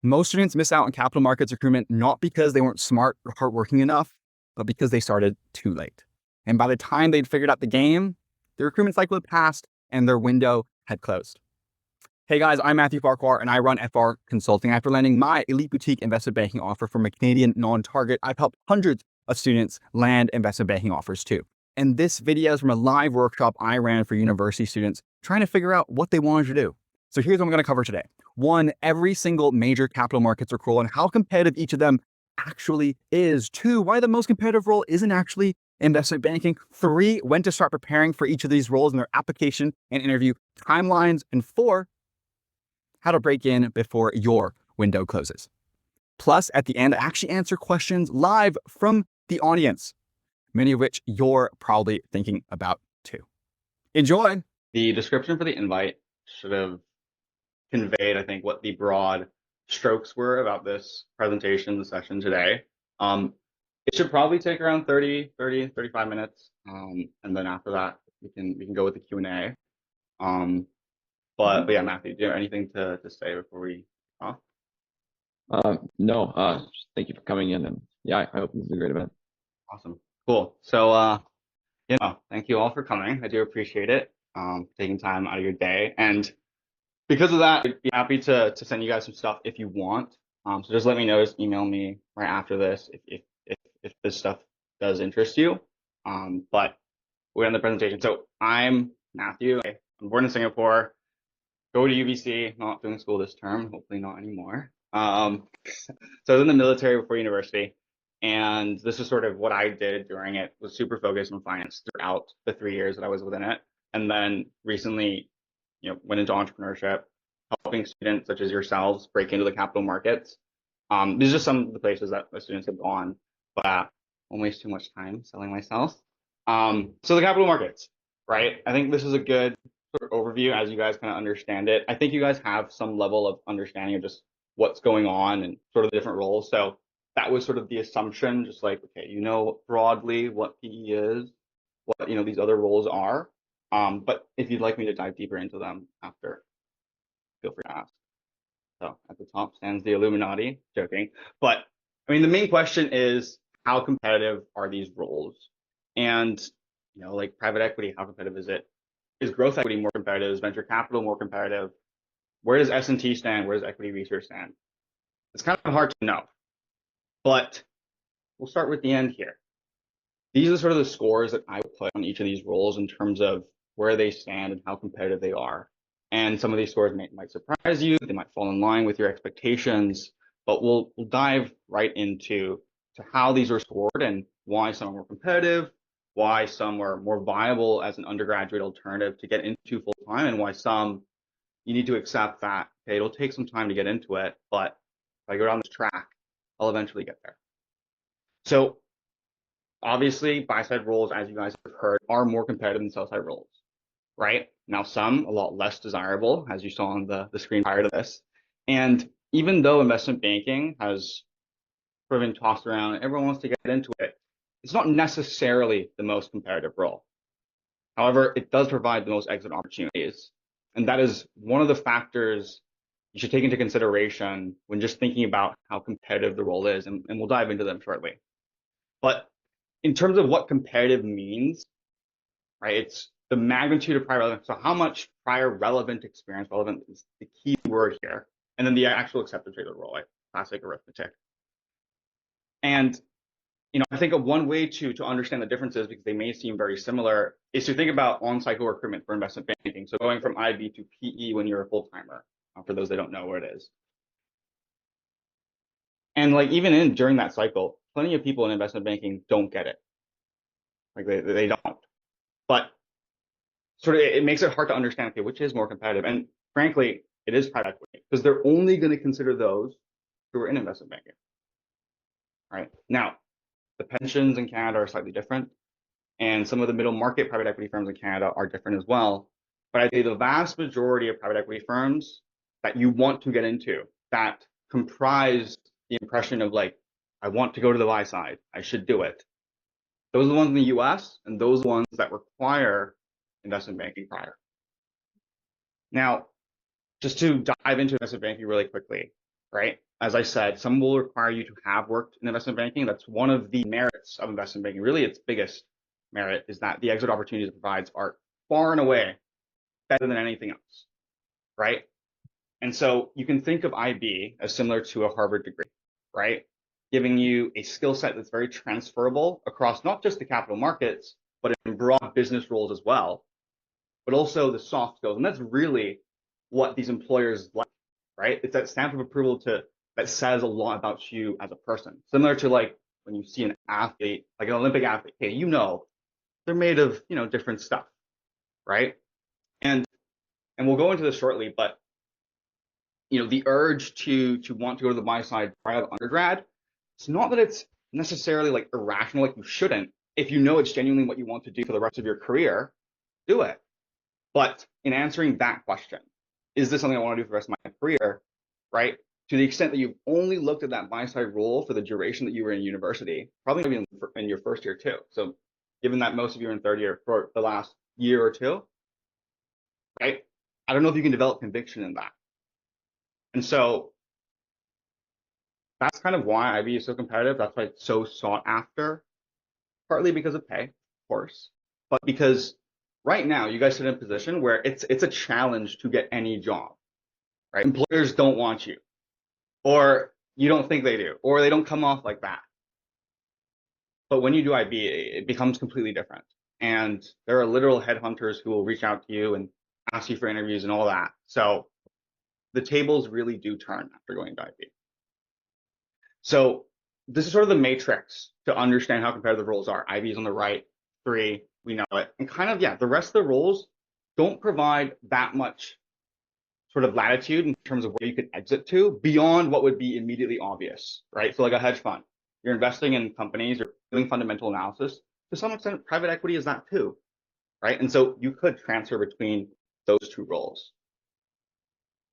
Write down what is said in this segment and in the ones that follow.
Most students miss out on capital markets recruitment not because they weren't smart or hardworking enough, but because they started too late. And by the time they'd figured out the game, the recruitment cycle had passed and their window had closed. Hey guys, I'm Matthew Farquhar and I run FR Consulting. After landing my elite boutique investment banking offer from a Canadian non-target, I've helped hundreds of students land investment banking offers too. And this video is from a live workshop I ran for university students trying to figure out what they wanted to do. So here's what I'm going to cover today. 1, every single major capital markets role and how competitive each of them actually is. 2, why the most competitive role isn't actually investment banking. 3, when to start preparing for each of these roles and their application and interview timelines. And 4, how to break in before your window closes. Plus, at the end, I actually answer questions live from the audience, many of which you're probably thinking about too. Enjoy. The description for the invite should have conveyed, I think, what the broad strokes were about this presentation, the session today. It should probably take around 35 minutes. And then after that, we can go with the Q&A. But yeah, Matthew, do you have anything to say before we off? No, thank you for coming in, and yeah, I hope this is a great event. Awesome, cool. So thank you all for coming. I do appreciate it, taking time out of your day, and because of that, I'd be happy to send you guys some stuff if you want. So just let me know, just email me right after this if this stuff does interest you. But we're in the presentation. So I'm Matthew. I'm born in Singapore. Go to UBC, not doing school this term, hopefully not anymore. So I was in the military before university, and this is sort of what I did during it, was super focused on finance throughout the 3 years that I was within it. And then recently, went into entrepreneurship, helping students such as yourselves break into the capital markets. These are just some of the places that the students have gone, but I won't waste too much time selling myself. So the capital markets, right? I think this is a good sort of overview as you guys kind of understand it. I think you guys have some level of understanding of just what's going on and sort of the different roles. So that was sort of the assumption, just like, okay, broadly what PE is, what these other roles are. But if you'd like me to dive deeper into them after, feel free to ask. So at the top stands the Illuminati, joking. But I mean, the main question is, how competitive are these roles? And like private equity, how competitive is it? Is growth equity more competitive? Is venture capital more competitive? Where does S&T stand? Where does equity research stand? It's kind of hard to know, but we'll start with the end here. These are sort of the scores that I put on each of these roles in terms of where they stand and how competitive they are. And some of these scores might surprise you. They might fall in line with your expectations, but we'll dive right into how these are scored and why some are more competitive, why some are more viable as an undergraduate alternative to get into full time, and why some you need to accept that, okay, it'll take some time to get into it, but if I go down this track, I'll eventually get there. So obviously, buy-side roles, as you guys have heard, are more competitive than sell-side roles, right? Now, some a lot less desirable, as you saw on the screen prior to this. And even though investment banking has sort of been tossed around and everyone wants to get into it, it's not necessarily the most competitive role. However, it does provide the most exit opportunities. And that is one of the factors you should take into consideration when just thinking about how competitive the role is. And we'll dive into them shortly. But in terms of what competitive means, right, it's the magnitude of prior relevance. So how much prior relevant experience, relevant is the key word here. And then the actual acceptance rate of the role, like classic arithmetic. And I think of one way to understand the differences, because they may seem very similar, is to think about on-cycle recruitment for investment banking. So going from IB to PE when you're a full-timer, for those that don't know what it is. And like even during that cycle, plenty of people in investment banking don't get it. Like they don't. But sort of it makes it hard to understand, okay, which is more competitive. And frankly, it is private equity, because they're only going to consider those who are in investment banking. Right now, the pensions in Canada are slightly different, and some of the middle market private equity firms in Canada are different as well. But I'd say the vast majority of private equity firms that you want to get into, that comprise the impression of like, I want to go to the buy side, I should do it. Those are the ones in the US, and those are the ones that require investment banking prior. Now, just to dive into investment banking really quickly, right? As I said, some will require you to have worked in investment banking. That's one of the merits of investment banking. Really, its biggest merit is that the exit opportunities it provides are far and away better than anything else, right? And so you can think of IB as similar to a Harvard degree, right? Giving you a skill set that's very transferable across not just the capital markets, but in broad business roles as well, but also the soft skills. And that's really what these employers like, right? It's that stamp of approval that says a lot about you as a person. Similar to like when you see an athlete, like an Olympic athlete, hey, you know, they're made of, different stuff, right? And we'll go into this shortly, but the urge to want to go to the buy side right out of undergrad, it's not that it's necessarily like irrational, like you shouldn't. If you know it's genuinely what you want to do for the rest of your career, do it. But in answering that question, is this something I want to do for the rest of my career, right? To the extent that you've only looked at that buy side role for the duration that you were in university, probably maybe in your first year too. So given that most of you are in third year for the last year or two, right? I don't know if you can develop conviction in that. And so that's kind of why IB is so competitive. That's why it's so sought after, partly because of pay, of course, but because right now you guys sit in a position where it's a challenge to get any job, right? Employers don't want you, or you don't think they do, or they don't come off like that. But when you do IB, it becomes completely different. And there are literal headhunters who will reach out to you and ask you for interviews and all that. So the tables really do turn after going to IB. So this is sort of the matrix to understand how competitive roles are. IB is on the right, 3, we know it. And kind of, yeah, the rest of the roles don't provide that much sort of latitude in terms of where you could exit to beyond what would be immediately obvious, right? So like a hedge fund, you're investing in companies, you're doing fundamental analysis. To some extent, private equity is that too, right? And so you could transfer between those two roles.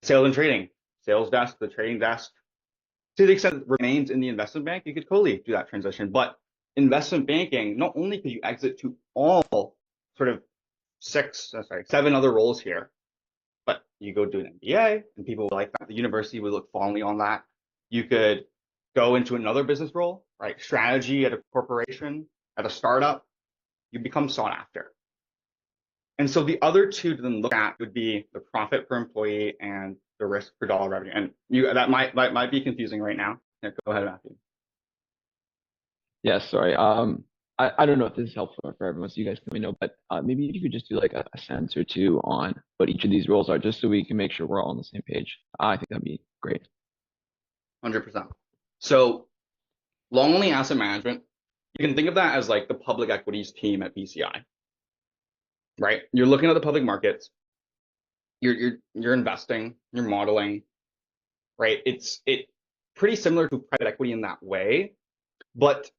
Sales and trading, sales desk, the trading desk. To the extent it remains in the investment bank, you could totally do that transition. But investment banking, not only could you exit to all sort of 7 other roles here, but you go do an MBA and people like that. The university would look fondly on that. You could go into another business role, right? Strategy at a corporation, at a startup, you become sought after. And so the other two to then look at would be the profit per employee and the risk per dollar revenue. And that might be confusing right now. Yeah, go ahead, Matthew. Yeah, sorry. I don't know if this is helpful for everyone, so you guys let me know, but maybe if you could just do like a sentence or two on what each of these roles are, just so we can make sure we're all on the same page. I think that'd be great. 100%. So long only asset management, you can think of that as like the public equities team at BCI, right? You're looking at the public markets, you're investing, you're modeling, right? It's pretty similar to private equity in that way, but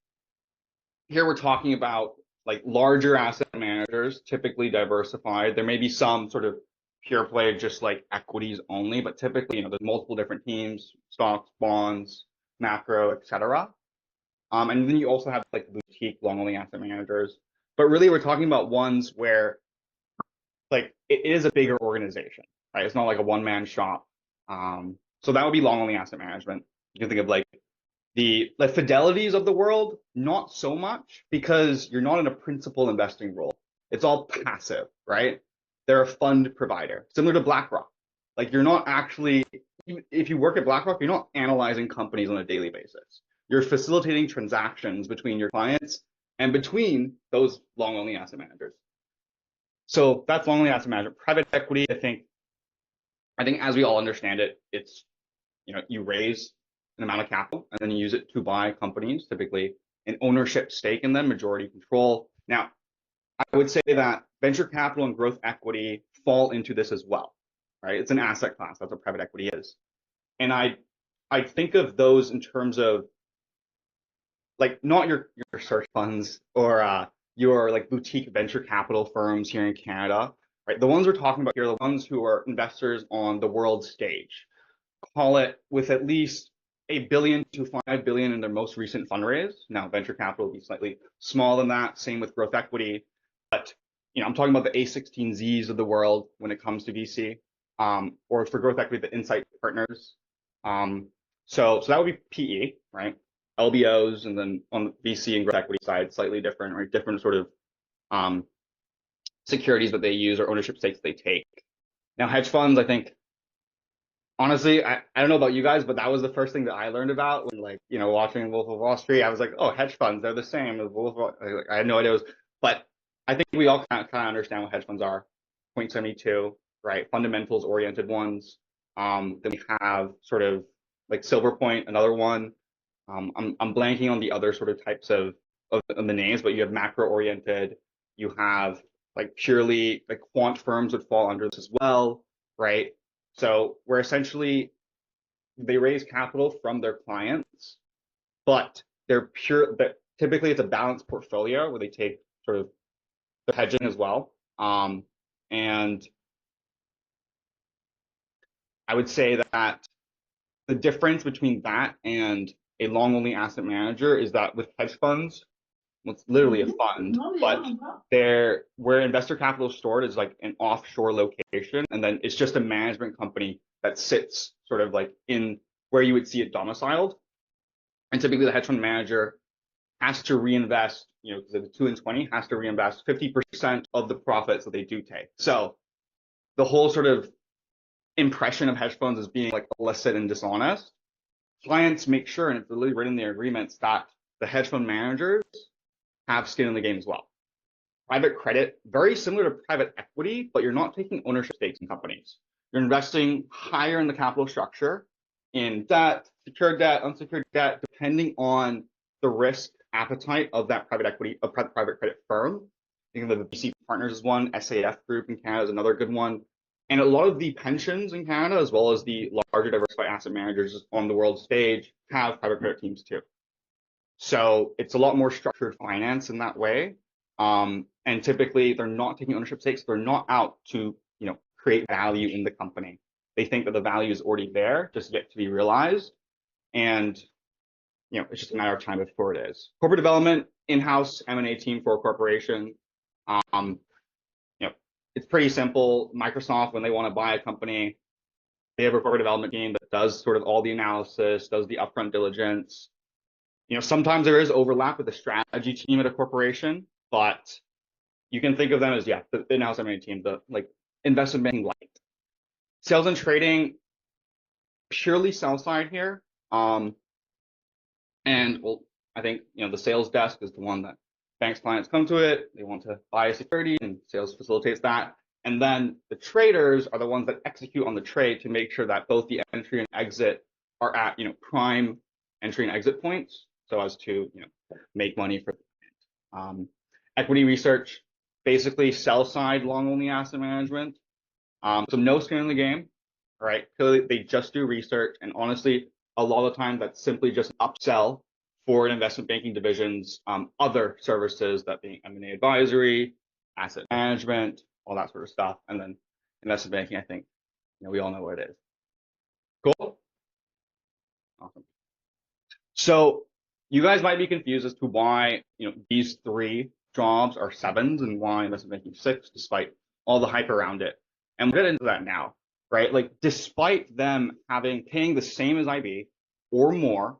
here we're talking about like larger asset managers, typically diversified. There may be some sort of pure play, just like equities only, but typically, there's multiple different teams, stocks, bonds, macro, etc. And then you also have like boutique long only asset managers. But really, we're talking about ones where like it is a bigger organization, right? It's not like a one-man shop. So that would be long only asset management. You can think of like the Fidelities of the world, not so much, because you're not in a principal investing role. It's all passive, right? They're a fund provider, similar to BlackRock. Like you're not actually, if you work at BlackRock, you're not analyzing companies on a daily basis. You're facilitating transactions between your clients and between those long only asset managers. So that's long only asset management. Private equity, I think as we all understand it, it's, you raise an amount of capital and then you use it to buy companies, typically an ownership stake in them, majority control. Now, I would say that venture capital and growth equity fall into this as well, right? It's an asset class. That's what private equity is. And I think of those in terms of like not your search funds or your like boutique venture capital firms here in Canada, right? The ones we're talking about here are the ones who are investors on the world stage. Call it with at least $1 billion to $5 billion in their most recent fundraise. Now, venture capital will be slightly smaller than that. Same with growth equity. But I'm talking about the A16Zs of the world when it comes to VC, or for growth equity, the Insight Partners. So that would be PE, right? LBOs, and then on the VC and growth equity side, slightly different, right? Different sort of securities that they use or ownership stakes they take. Now, hedge funds, I think, honestly, I don't know about you guys, but that was the first thing that I learned about when, like, watching Wolf of Wall Street. I was like, oh, hedge funds, they're the same as Wolf of Wall. I had no idea but I think we all kind of understand what hedge funds are. 0.72, right? Fundamentals oriented ones. Then we have sort of like Silver Point, another one. I'm blanking on the other sort of types of the names, but you have macro oriented. You have like purely like quant firms would fall under this as well, right? So where essentially they raise capital from their clients, but typically it's a balanced portfolio where they take sort of the hedging as well. And I would say that the difference between that and a long only asset manager is that with hedge funds, well, it's literally a fund, but where investor capital is stored is like an offshore location, and then it's just a management company that sits sort of like in where you would see it domiciled. And typically the hedge fund manager has to reinvest, because the 2 and 20 has to reinvest 50% of the profits that they do take. So the whole sort of impression of hedge funds as being like illicit and dishonest, clients make sure, and it's literally written in their agreements, that the hedge fund managers have skin in the game as well. Private credit, very similar to private equity, but you're not taking ownership stakes in companies. You're investing higher in the capital structure in debt, secured debt, unsecured debt, depending on the risk appetite of that private credit firm. Think of the VC Partners is one, SAF Group in Canada is another good one. And a lot of the pensions in Canada, as well as the larger diversified asset managers on the world stage, have private credit teams too. So it's a lot more structured finance in that way. And typically they're not taking ownership stakes. They're not out to, create value in the company. They think that the value is already there, just yet to be realized. And, it's just a matter of time before it is. Corporate development, in-house M&A team for a corporation. It's pretty simple. Microsoft, when they want to buy a company, they have a corporate development team that does sort of all the analysis, does the upfront diligence. Sometimes there is overlap with the strategy team at a corporation, but you can think of them as, the in-house M&A team, the like investment banking light. Sales and trading, purely sell side here. And well, I think, the sales desk is the one that banks clients come to it. They want to buy a security and sales facilitates that. And then the traders are the ones that execute on the trade to make sure that both the entry and exit are at, prime entry and exit points, so as to, make money for equity research, basically sell side long only asset management. So no skin in the game, right? Clearly they just do research, and honestly, a lot of the time that's simply just upsell for an investment banking division's other services, that being M&A advisory, asset management, all that sort of stuff. And then investment banking, I think, we all know what it is. Cool. Awesome. So you guys might be confused as to why, these 3 jobs are 7s and why investment banking 6, despite all the hype around it. And we'll get into that now, right? Like, despite them paying the same as IB or more,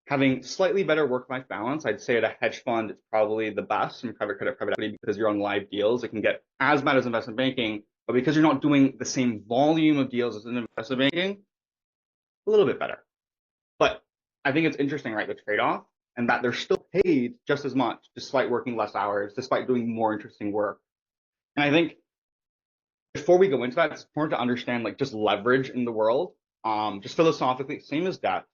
having slightly better work-life balance, I'd say at a hedge fund, it's probably the best in private credit, private equity, because you're on live deals. It can get as bad as investment banking, but because you're not doing the same volume of deals as in investment banking, a little bit better. But I think it's interesting, right, the trade-off, and that they're still paid just as much, despite working less hours, despite doing more interesting work. And I think before we go into that, it's important to understand, like, just leverage in the world, just philosophically, same as debt,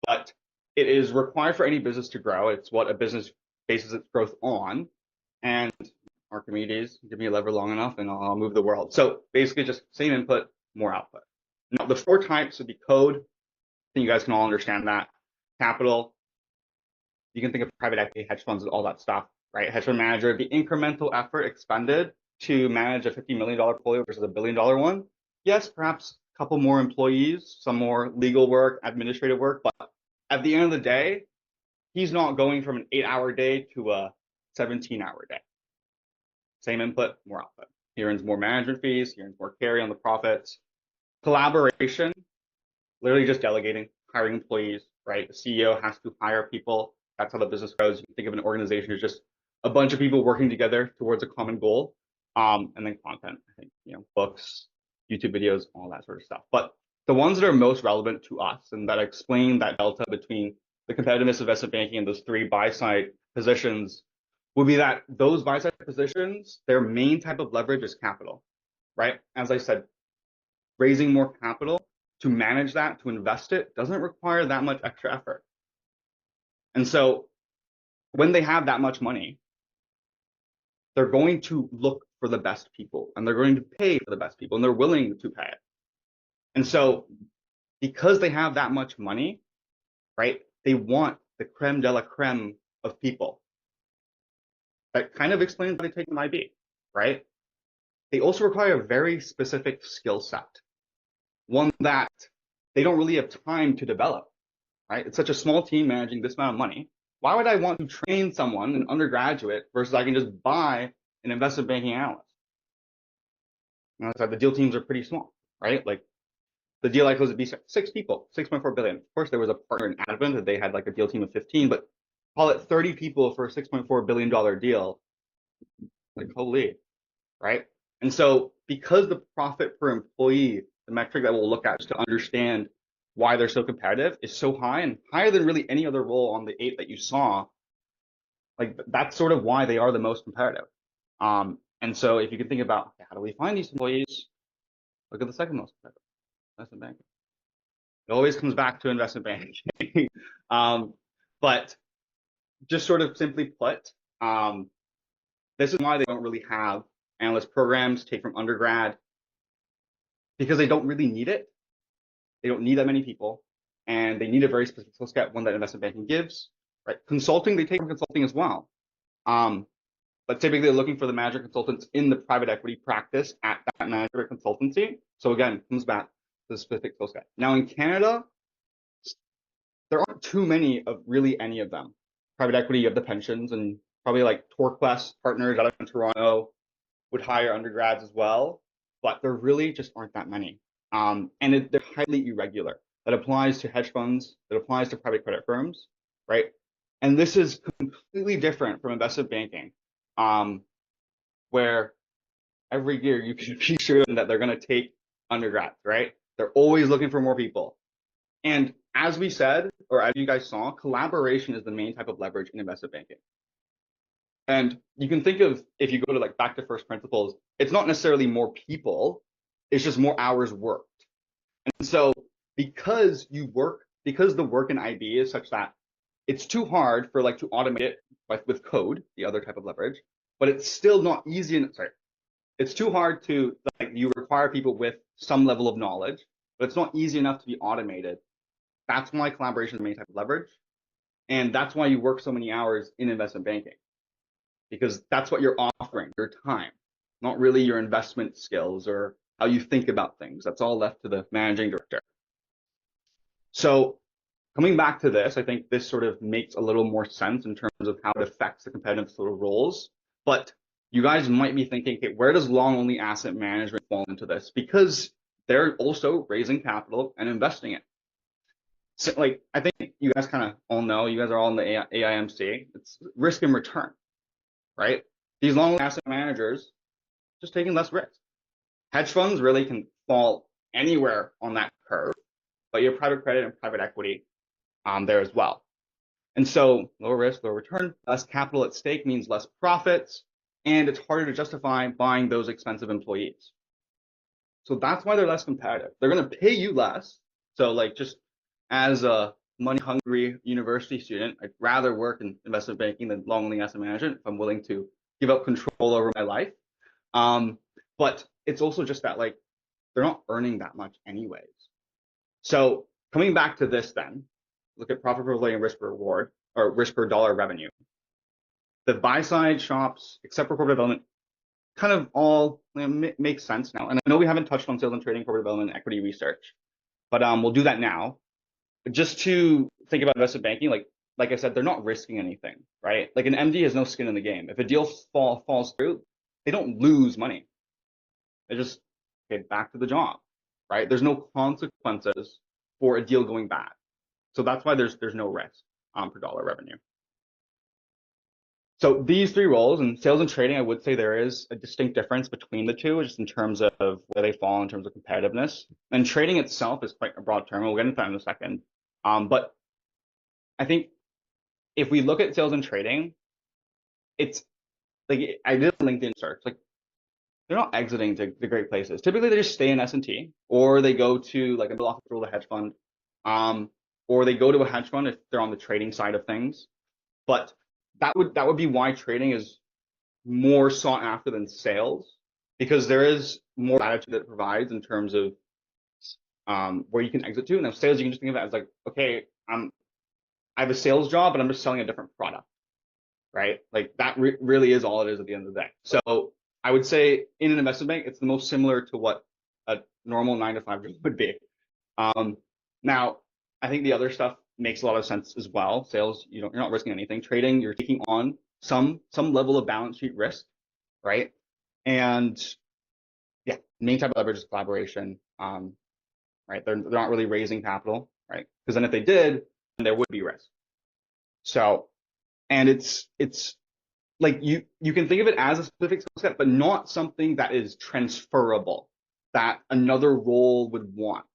but it is required for any business to grow. It's what a business bases its growth on. And Archimedes, give me a lever long enough and I'll move the world. So basically just same input, more output. Now the 4 types would be code. I think you guys can all understand that. Capital. You can think of private equity, hedge funds, and all that stuff, right? Hedge fund manager, the incremental effort expended to manage a $50 million portfolio versus a $1 billion one. Yes, perhaps a couple more employees, some more legal work, administrative work, but at the end of the day, he's not going from an 8-hour day to a 17-hour day. Same input, more output. He earns more management fees, he earns more carry on the profits. Collaboration, literally just delegating, hiring employees, right? The CEO has to hire people. That's how the business goes. You can think of an organization as just a bunch of people working together towards a common goal. And then content, I think, books, YouTube videos, all that sort of stuff. But the ones that are most relevant to us and that explain that delta between the competitiveness of investment banking and those three buy-side positions would be that those buy-side positions, their main type of leverage is capital, right? As I said, raising more capital to manage that, to invest it, doesn't require that much extra effort. And so when they have that much money, they're going to look for the best people and they're going to pay for the best people and they're willing to pay it. And so because they have that much money, right, they want the creme de la creme of people. That kind of explains why they take an IB, right? They also require a very specific skill set, one that they don't really have time to develop, right? It's such a small team managing this amount of money. Why would I want to train someone, an undergraduate, versus I can just buy an investment banking analyst? The deal teams are pretty small, right? Like the deal I closed at B6, 6 people, 6.4 billion. Of course, there was a partner in Advent that they had like a deal team of 15, but call it 30 people for a $6.4 billion deal. Like, holy, right? And so because the profit per employee, the metric that we'll look at to understand why they're so competitive, is so high and higher than really any other role on the 8 that you saw, like that's sort of why they are the most competitive. And so if you can think about how do we find these employees, look at the second most competitive, investment banking. It always comes back to investment banking. But just sort of simply put, this is why they don't really have analyst programs take from undergrad, because they don't really need it. They don't need that many people, and they need a very specific skill set, one that investment banking gives. Right? Consulting, they take from consulting as well. But typically they're looking for the management consultants in the private equity practice at that management consultancy. So again, it comes back to the specific skill set. Now in Canada, there aren't too many of really any of them. Private equity, you have the pensions, and probably like Torquest Partners out of Toronto would hire undergrads as well, but there really just aren't that many. And they're highly irregular. That applies to hedge funds, that applies to private credit firms, right? And this is completely different from investment banking, where every year you can be sure that they're going to take undergrads, right? They're always looking for more people. And as we said, or as you guys saw, collaboration is the main type of leverage in investment banking. And you can think of, if you go to like back to first principles, it's not necessarily more people, it's just more hours worked. And so because the work in IB is such that it's too hard for like to automate it with code, the other type of leverage, but it's still not easy. It's too hard to, like, you require people with some level of knowledge, but it's not easy enough to be automated. That's why collaboration is the main type of leverage. And that's why you work so many hours in investment banking, because that's what you're offering, your time, not really your investment skills or how you think about things. That's all left to the managing director. So coming back to this, I think this sort of makes a little more sense in terms of how it affects the competitive sort of roles. But you guys might be thinking, okay, where does long-only asset management fall into this? Because they're also raising capital and investing it. So, like, I think you guys kind of all know, you guys are all in the AIMC, it's risk and return, right? These long asset managers just taking less risk. Hedge funds really can fall anywhere on that curve, but you have private credit and private equity there as well. And so lower risk, lower return, less capital at stake means less profits, and it's harder to justify buying those expensive employees. So that's why they're less competitive. They're going to pay you less. So like, just as a money-hungry university student, I'd rather work in investment banking than long-only asset management if I'm willing to give up control over my life. But it's also just that, like, they're not earning that much anyways. So coming back to this then, look at profit per volume, risk per reward, or risk per dollar revenue. The buy-side shops, except for corporate development, kind of all makes sense now. And I know we haven't touched on sales and trading, corporate development, and equity research, but we'll do that now. Just to think about investment banking, like I said, they're not risking anything, right? Like an MD has no skin in the game. If a deal falls through, they don't lose money. They just get back to the job, right? There's no consequences for a deal going bad. So that's why there's no risk per dollar revenue. So these three roles in sales and trading, I would say there is a distinct difference between the two, just in terms of where they fall in terms of competitiveness. And trading itself is quite a broad term. We'll get into that in a second. But I think if we look at sales and trading, it's like I did a LinkedIn search. Like they're not exiting to the great places. Typically, they just stay in S&T, or they go to like a middle office role, a hedge fund, or they go to a hedge fund if they're on the trading side of things. But that would be why trading is more sought after than sales, because there is more latitude that it provides in terms of where you can exit to. Now, sales, you can just think of it as like, okay, I have a sales job, but I'm just selling a different product, right? Like that really is all it is at the end of the day. So I would say in an investment bank, it's the most similar to what a normal 9-to-5 job would be. Now, I think the other stuff makes a lot of sense as well. Sales, you're not risking anything. Trading, you're taking on some level of balance sheet risk, right? And yeah, main type of leverage is collaboration, right? They're not really raising capital, right? Because then if they did, then there would be risk. So, and it's like you can think of it as a specific skill set, but not something that is transferable that another role would want.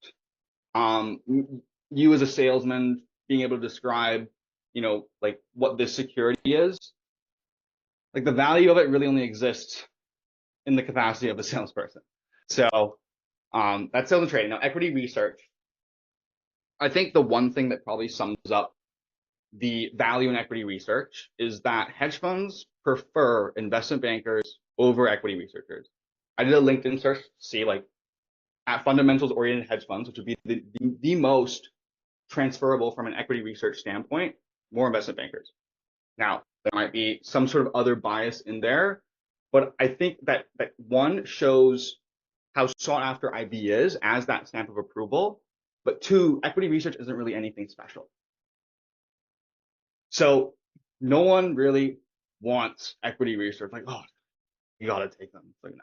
You as a salesman being able to describe, like what this security is, like the value of it really only exists in the capacity of a salesperson. So that's sales and trading. Now, equity research. I think the one thing that probably sums up the value in equity research is that hedge funds prefer investment bankers over equity researchers. I did a LinkedIn search to see like at fundamentals oriented hedge funds, which would be the most transferable from an equity research standpoint, more investment bankers. Now, there might be some sort of other bias in there, but I think that one shows how sought after IB is as that stamp of approval, but two, equity research isn't really anything special. So no one really wants equity research, like, oh, you got to take them. Like,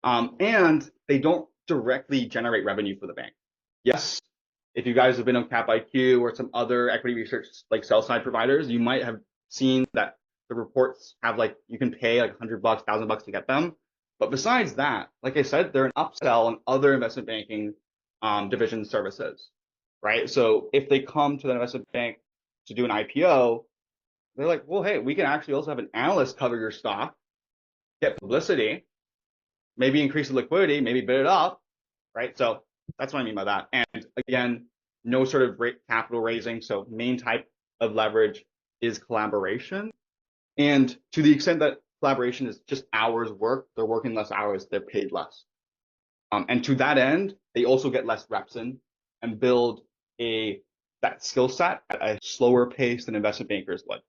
no. And they don't directly generate revenue for the bank. Yes, if you guys have been on Cap IQ or some other equity research like sell side providers, you might have seen that the reports have like you can pay like $100, $1,000 to get them. But besides that, like I said, they're an upsell on other investment banking division services, right? So if they come to the investment bank to do an IPO, they're like, well, hey, we can actually also have an analyst cover your stock, get publicity, maybe increase the liquidity, maybe bid it up, right? So that's what I mean by that. And again, no sort of capital raising. So main type of leverage is collaboration. And to the extent that collaboration is just hours work, they're working less hours, they're paid less. And to that end, they also get less reps in and build that skill set at a slower pace than investment bankers would.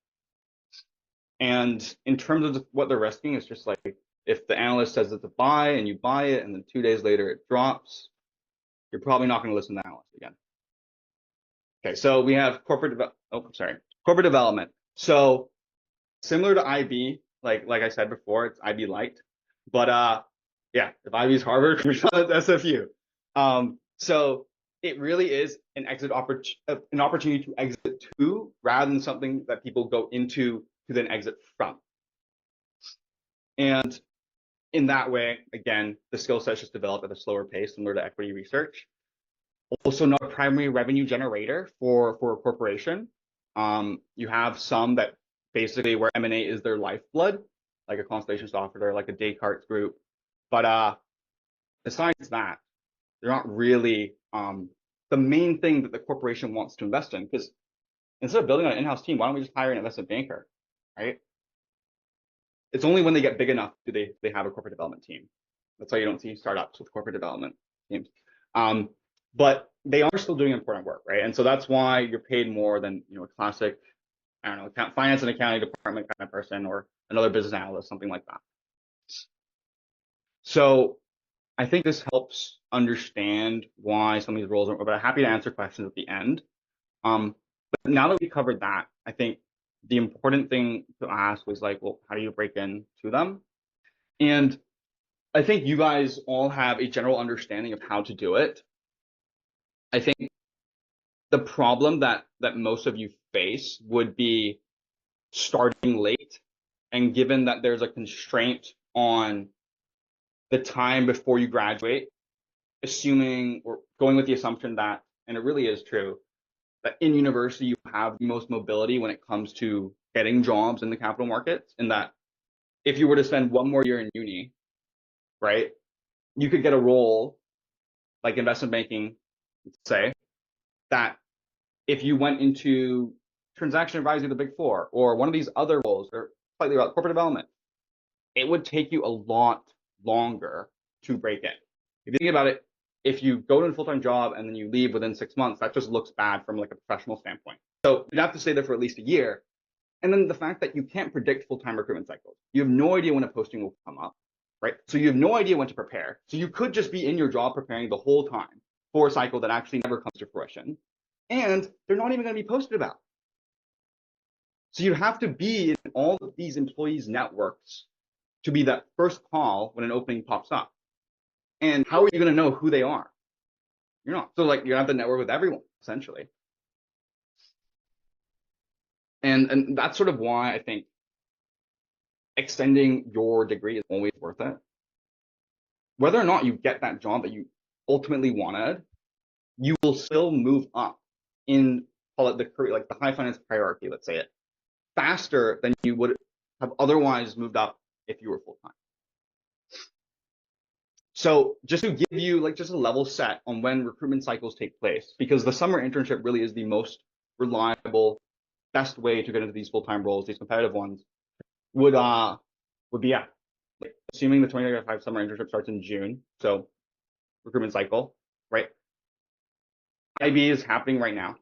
And in terms of what they're risking, it's just like if the analyst says it's a buy and you buy it and then 2 days later it drops, you're probably not going to listen to the analyst again. Okay, so we have corporate development. So similar to IB, like I said before, it's IB light. But yeah, if IB is Harvard, we're not SFU. So it really is an opportunity to exit to rather than something that people go into to then exit from. And in that way, again, the skill set is just developed at a slower pace, similar to equity research. Also not a primary revenue generator for a corporation. You have some that basically where M&A is their lifeblood, like a Constellation Software, like a Descartes Group. But besides that, they're not really the main thing that the corporation wants to invest in. Because instead of building an in-house team, why don't we just hire an investment banker, right? It's only when they get big enough do they have a corporate development team. That's why you don't see startups with corporate development teams. But they are still doing important work, right? And so that's why you're paid more than a classic, I don't know, finance and accounting department kind of person or another business analyst, something like that. So I think this helps understand why some of these roles are, but I'm happy to answer questions at the end. But now that we covered that, I think the important thing to ask was like, well, how do you break into them? And I think you guys all have a general understanding of how to do it. I think the problem that most of you face would be starting late, and given that there's a constraint on the time before you graduate, assuming or going with the assumption that, and it really is true, that in university you have the most mobility when it comes to getting jobs in the capital markets, and that if you were to spend one more year in uni, right, you could get a role like investment banking, say, that if you went into transaction advisory, the big four, or one of these other roles, or slightly about corporate development, it would take you a lot longer to break in. If you think about it, if you go to a full-time job and then you leave within 6 months, that just looks bad from like a professional standpoint. So you'd have to stay there for at least a year. And then the fact that you can't predict full-time recruitment cycles. You have no idea when a posting will come up, right? So you have no idea when to prepare. So you could just be in your job preparing the whole time for a cycle that actually never comes to fruition. And they're not even going to be posted about. So you have to be in all of these employees' networks to be that first call when an opening pops up. And how are you going to know who they are? You're not. So like you have to network with everyone, essentially. And that's sort of why I think extending your degree is always worth it. Whether or not you get that job that you ultimately wanted, you will still move up in, call it the career, like the high finance hierarchy, let's say it, faster than you would have otherwise moved up if you were full-time. So just to give you like just a level set on when recruitment cycles take place, because the summer internship really is the most reliable, best way to get into these full-time roles, these competitive ones, would be like, assuming the 2025 summer internship starts in June, so recruitment cycle, right? IB is happening right now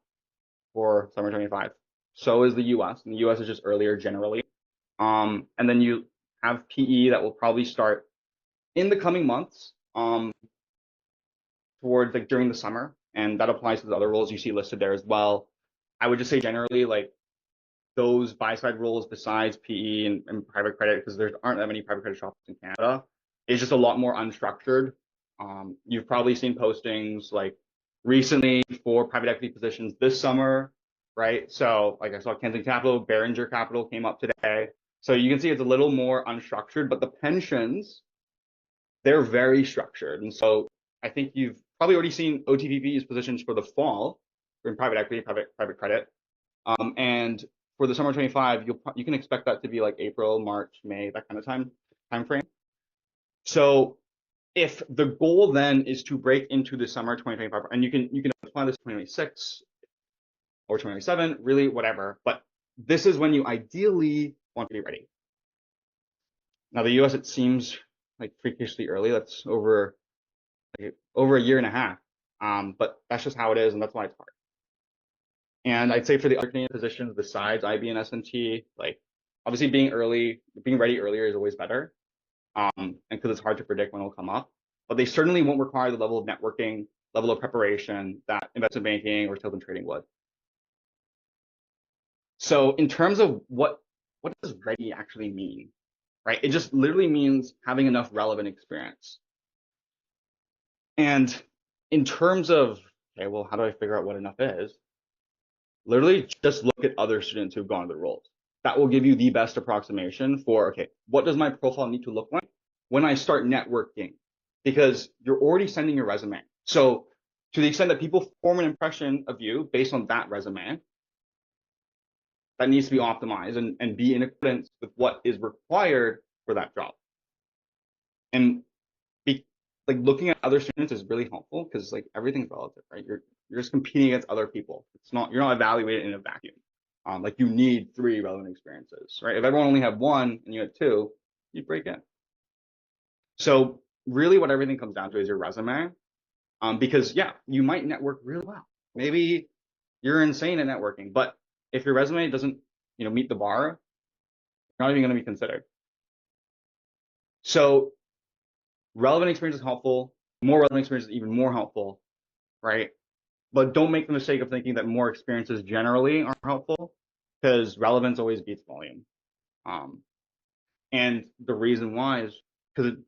for summer 25. So is the US, and the US is just earlier generally. And then you have PE that will probably start in the coming months, towards like during the summer, and that applies to the other roles you see listed there as well. I would just say generally like those buy-side roles besides PE and private credit, because there aren't that many private credit shops in Canada, is just a lot more unstructured. You've probably seen postings like recently for private equity positions this summer, right? So like I saw Kensington Capital, Behringer Capital came up today. So you can see it's a little more unstructured, but the pensions, they're very structured. And so I think you've probably already seen OTVP's positions for the fall in private equity, private credit. And for the summer 25, you can expect that to be like April, March, May, that kind of time frame. So if the goal then is to break into the summer 2025, and you can apply this 2026 or 2027, really whatever, but this is when you ideally want to be ready. Now the US, it seems like freakishly early. That's over a year and a half. But that's just how it is, and that's why it's hard. And I'd say for the other Canadian positions besides IB and S&T, like obviously being ready earlier is always better. And because it's hard to predict when it'll come up, but they certainly won't require the level of networking, level of preparation that investment banking or sales and trading would. So in terms of what does ready actually mean, right? It just literally means having enough relevant experience. And in terms of, okay, well, how do I figure out what enough is? Literally just look at other students who've gone to the roles. That will give you the best approximation for, okay, what does my profile need to look like when I start networking? Because you're already sending your resume. So to the extent that people form an impression of you based on that resume, that needs to be optimized and be in accordance with what is required for that job. And like looking at other students is really helpful because like everything's relative, right? You're just competing against other people. You're not evaluated in a vacuum. Like you need 3 relevant experiences, right? If everyone only had 1 and you had 2, you'd break in. So really what everything comes down to is your resume. Because yeah, you might network really well. Maybe you're insane at networking, but if your resume doesn't, meet the bar, you're not even going to be considered. So relevant experience is helpful. More relevant experience is even more helpful, right? But don't make the mistake of thinking that more experiences generally are helpful, because relevance always beats volume. And the reason why is because it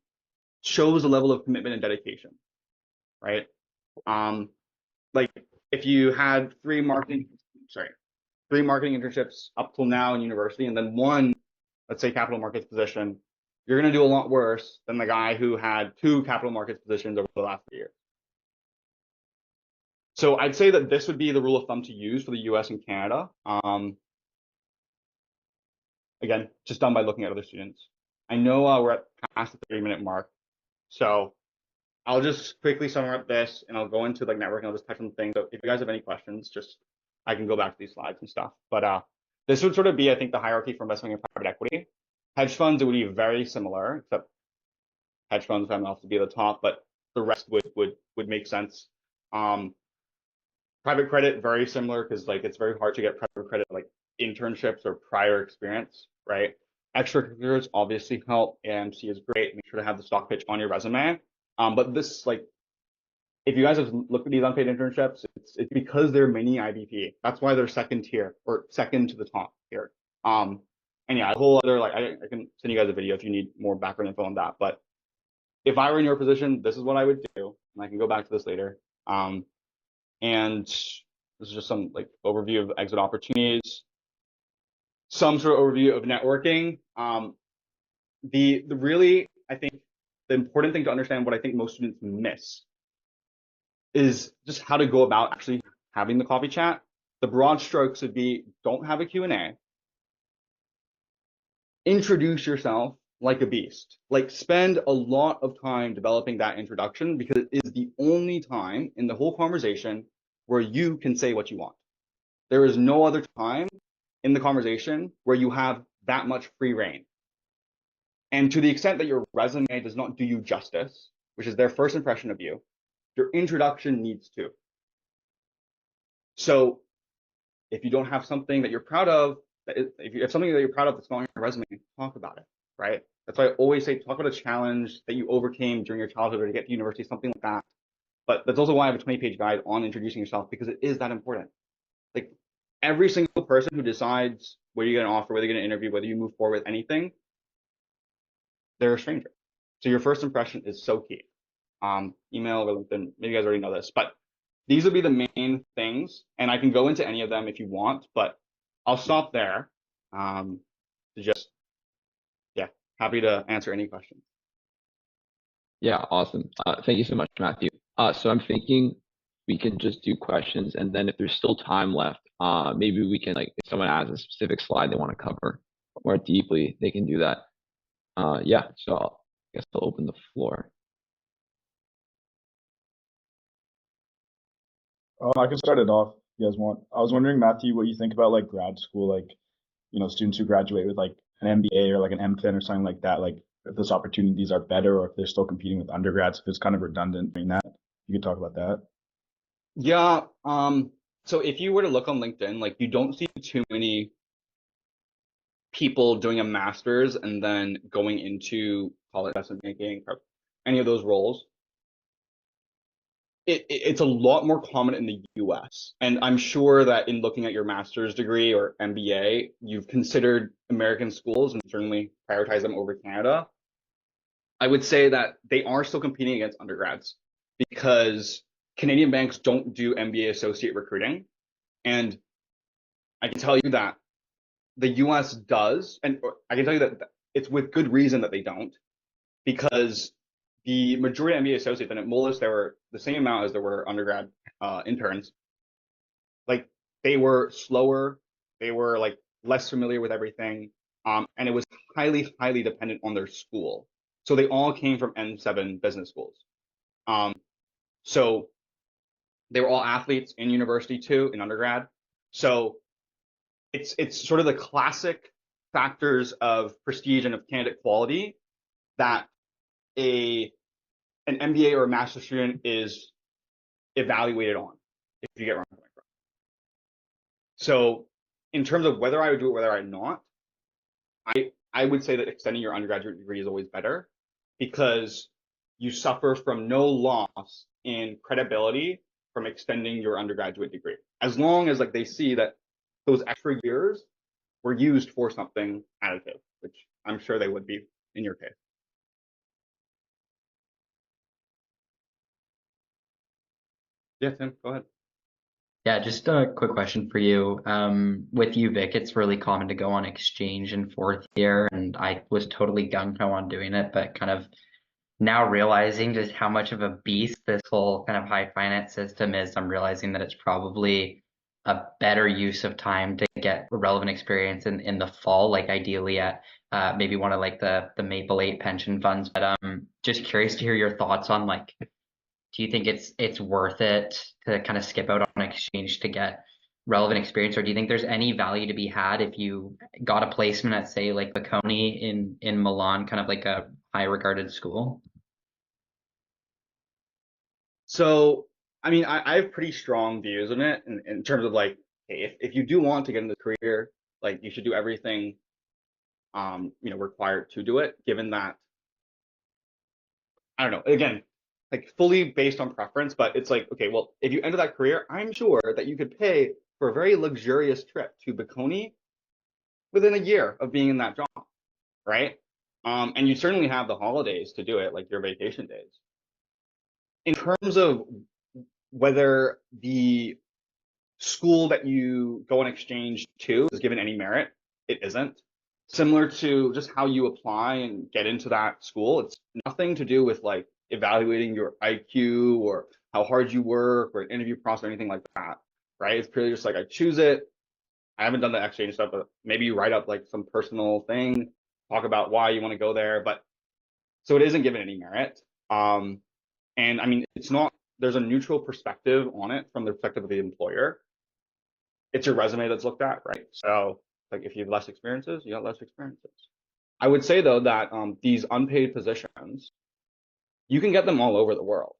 shows a level of commitment and dedication, right? Like if you had three marketing internships up till now in university, and then one, let's say, capital markets position, you're going to do a lot worse than the guy who had two capital markets positions over the last year. So I'd say that this would be the rule of thumb to use for the US and Canada. Again, just done by looking at other students. I know we're at past the 3-minute mark, so I'll just quickly summarize this, and I'll go into like networking. I'll just touch on things. So if you guys have any questions, just I can go back to these slides and stuff. But this would sort of be, I think, the hierarchy for investing in private equity. Hedge funds, it would be very similar, except hedge funds have enough to be at the top, but the rest would make sense. Private credit, very similar, because like it's very hard to get private credit like internships or prior experience, right? Extracurriculars obviously help. AMC is great. Make sure to have the stock pitch on your resume. But this, like, if you guys have looked at these unpaid internships, it's because they're mini IBP. That's why they're second tier or second to the top here. And yeah, a whole other, like, I can send you guys a video if you need more background info on that. But if I were in your position, this is what I would do, and I can go back to this later. And this is just some like overview of exit opportunities, some sort of overview of networking. The really, I think, the important thing to understand, what I think most students miss, is just how to go about actually having the coffee chat. The broad strokes would be: don't have a Q&A. Introduce yourself like a beast. Like, spend a lot of time developing that introduction, because it is the only time in the whole conversation where you can say what you want. There is no other time in the conversation where you have that much free reign. And to the extent that your resume does not do you justice, which is their first impression of you, your introduction needs to. So if you don't have something that you're proud of, if you have something that you're proud of that's not on your resume, talk about it, right? That's why I always say, talk about a challenge that you overcame during your childhood or to get to university, something like that. But that's also why I have a 20-page guide on introducing yourself, because it is that important. Like, every single person who decides whether you get an offer, whether you get an interview, whether you move forward with anything, they're a stranger. So your first impression is so key. Email or LinkedIn, maybe you guys already know this, but these would be the main things, and I can go into any of them if you want, but I'll stop there. To just, yeah, happy to answer any questions. Yeah, awesome. Thank you so much, Matthew. So I'm thinking we can just do questions, and then if there's still time left, maybe we can, like, if someone has a specific slide they want to cover more deeply, they can do that. Yeah, so I guess I'll open the floor. I can start it off if you guys want. I was wondering, Matthew, what you think about like grad school, like, you know, students who graduate with like an MBA or like an MPhil or something like that, like if those opportunities are better or if they're still competing with undergrads, if it's kind of redundant doing that. You could talk about that. Yeah. So if you were to look on LinkedIn, like, you don't see too many people doing a master's and then going into, call it investment banking, or any of those roles. It's a lot more common in the US. And I'm sure that in looking at your master's degree or MBA, you've considered American schools and certainly prioritize them over Canada. I would say that they are still competing against undergrads, because Canadian banks don't do MBA associate recruiting. And I can tell you that the US does, and I can tell you that it's with good reason that they don't, because the majority of MBA associates, and at Moelis there were the same amount as there were undergrad interns. Like, they were slower, they were like less familiar with everything, and it was highly, highly dependent on their school. So they all came from N7 business schools. So they were all athletes in university too, in undergrad. So it's sort of the classic factors of prestige and of candidate quality that an MBA or a master's student is evaluated on, if you get where I'm coming from. So in terms of whether I would do it, whether I'm not, I would say that extending your undergraduate degree is always better, because you suffer from no loss in credibility from extending your undergraduate degree, as long as like they see that those extra years were used for something additive, which I'm sure they would be in your case. Yeah, Tim, go ahead. Yeah, just a quick question for you. With you, Vic, it's really common to go on exchange in fourth year, and I was totally gung-ho on doing it, but kind of now realizing just how much of a beast this whole kind of high finance system is, I'm realizing that it's probably a better use of time to get relevant experience in the fall, like ideally at maybe one of like the Maple 8 pension funds. But just curious to hear your thoughts on like, do you think it's worth it to kind of skip out on exchange to get relevant experience, or do you think there's any value to be had if you got a placement at say like Bocconi in Milan, kind of like a high regarded school? So, I mean, I have pretty strong views on it in terms of like, hey, if you do want to get into the career, like you should do everything, required to do it, given that, I don't know, again, like fully based on preference, but it's like, okay, well, if you enter that career, I'm sure that you could pay for a very luxurious trip to Bocconi within a year of being in that job, right? And you certainly have the holidays to do it, like your vacation days. In terms of whether the school that you go on exchange to is given any merit, it isn't. Similar to just how you apply and get into that school, it's nothing to do with like evaluating your IQ or how hard you work or an interview process or anything like that, right? It's purely just like I choose it. I haven't done the exchange stuff, but maybe you write up like some personal thing, talk about why you want to go there, but so it isn't given any merit. And I mean, it's not, there's a neutral perspective on it from the perspective of the employer. It's your resume that's looked at, right? So like if you have less experiences, you got less experiences. I would say though that these unpaid positions, you can get them all over the world.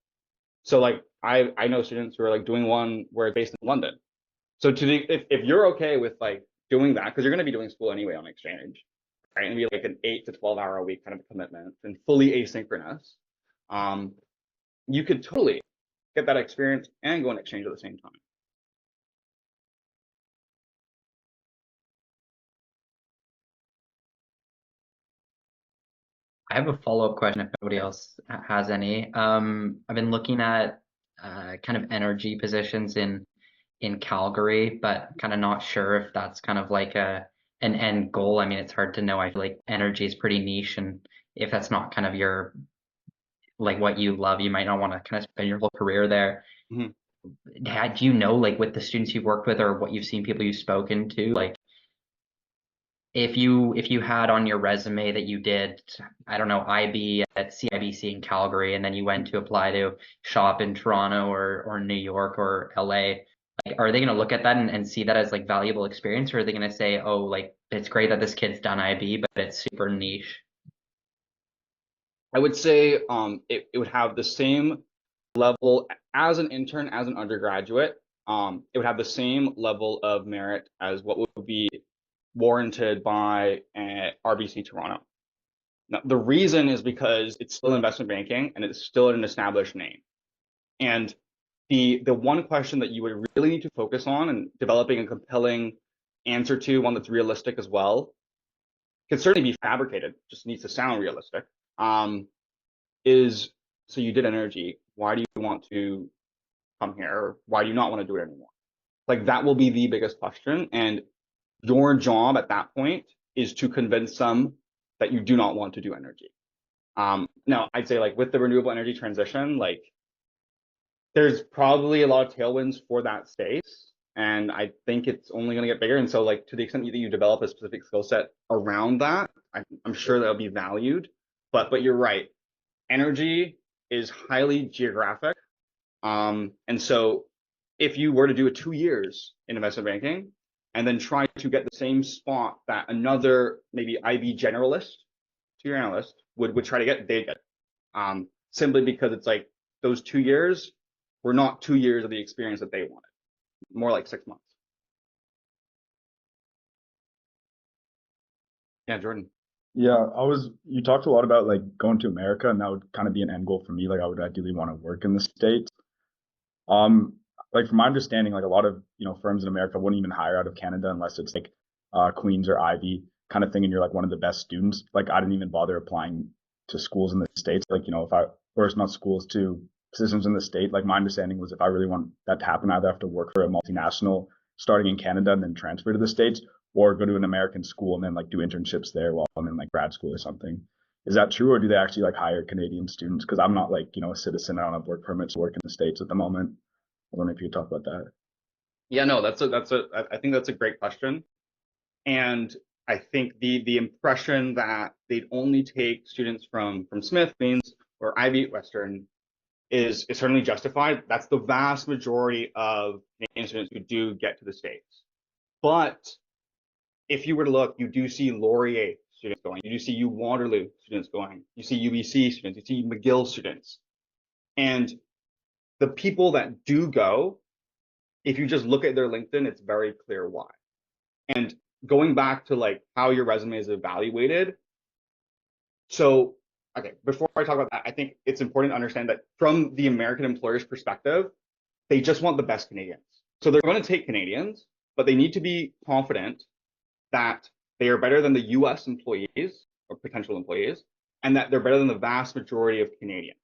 So like I know students who are like doing one where it's based in London. So if you're okay with like doing that, because you're going to be doing school anyway on exchange, right? And be like an 8 to 12 hour a week kind of commitment and fully asynchronous. You could totally get that experience and go on exchange at the same time. I have a follow-up question if nobody else has any. I've been looking at kind of energy positions in Calgary, but kind of not sure if that's kind of like an end goal. I mean, it's hard to know. I feel like energy is pretty niche, and if that's not kind of your like what you love, you might not want to kind of spend your whole career there. Mm-hmm. Do you know, like with the students you've worked with or what you've seen people you've spoken to, like if you had on your resume that you did, I don't know, IB at CIBC in Calgary, and then you went to apply to shop in Toronto or New York or LA, like are they gonna look at that and see that as like valuable experience, or are they gonna say, oh, like it's great that this kid's done IB, but it's super niche? I would say it would have the same level as an intern, as an undergraduate. It would have the same level of merit as what would be warranted by RBC Toronto. Now, the reason is because it's still investment banking and it's still an established name. And the one question that you would really need to focus on and developing a compelling answer to, one that's realistic as well, can certainly be fabricated, just needs to sound realistic, is so you did energy. Why do you want to come here? Or why do you not want to do it anymore? Like that will be the biggest question. And your job at that point is to convince them that you do not want to do energy. Now, I'd say like with the renewable energy transition, like there's probably a lot of tailwinds for that space. And I think it's only going to get bigger. And so like to the extent that you develop a specific skill set around that, I'm sure that'll be valued. But you're right. Energy is highly geographic. And so if you were to do 2 years in investment banking and then try to get the same spot that another maybe IB generalist to your analyst would try to get, they'd get simply because it's like those 2 years were not 2 years of the experience that they wanted, more like 6 months. Yeah, Jordan. Yeah, you talked a lot about like going to America, and that would kind of be an end goal for me. Like I would ideally want to work in the States. Like from my understanding, like a lot of, firms in America wouldn't even hire out of Canada unless it's like Queens or Ivy kind of thing, and you're like one of the best students. Like I didn't even bother applying to schools in the States. Like, if I, or it's not schools, to systems in the state. Like my understanding was if I really want that to happen, I either have to work for a multinational starting in Canada and then transfer to the States, or go to an American school and then like do internships there while I'm in like grad school or something. Is that true, or do they actually like hire Canadian students? Because I'm not like, a citizen. I don't have work permits to work in the States at the moment. I don't know if you could talk about that. Yeah, no, I think that's a great question. And I think the impression that they'd only take students from Smith, Queens, or Ivy Western is certainly justified. That's the vast majority of Canadian students who do get to the States. But if you were to look, you do see Laurier students going, you do see Waterloo students going, you see UBC students, you see McGill students. And the people that do go, if you just look at their LinkedIn, it's very clear why. And going back to like how your resume is evaluated. So, okay, before I talk about that, I think it's important to understand that from the American employer's perspective, they just want the best Canadians. So they're going to take Canadians, but they need to be confident that they are better than the US employees or potential employees, and that they're better than the vast majority of Canadians.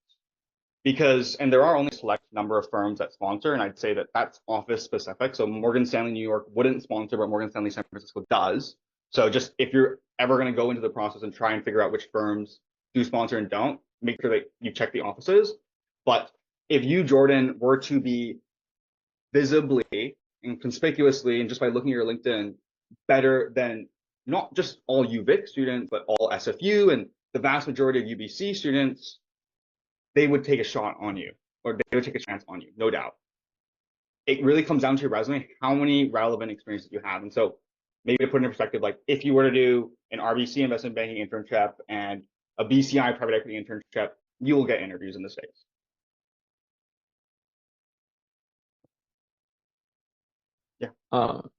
And there are only a select number of firms that sponsor, and I'd say that that's office specific. So Morgan Stanley New York wouldn't sponsor, but Morgan Stanley San Francisco does. So just if you're ever going to go into the process and try and figure out which firms do sponsor and don't, make sure that you check the offices. But if you, Jordan, were to be visibly and conspicuously, and just by looking at your LinkedIn, better than not just all UVic students, but all SFU and the vast majority of UBC students, they would take a shot on you, or they would take a chance on you, no doubt. It really comes down to your resume, how many relevant experiences you have. And so maybe to put it in perspective, like if you were to do an RBC investment banking internship and a BCI private equity internship, you will get interviews in the States.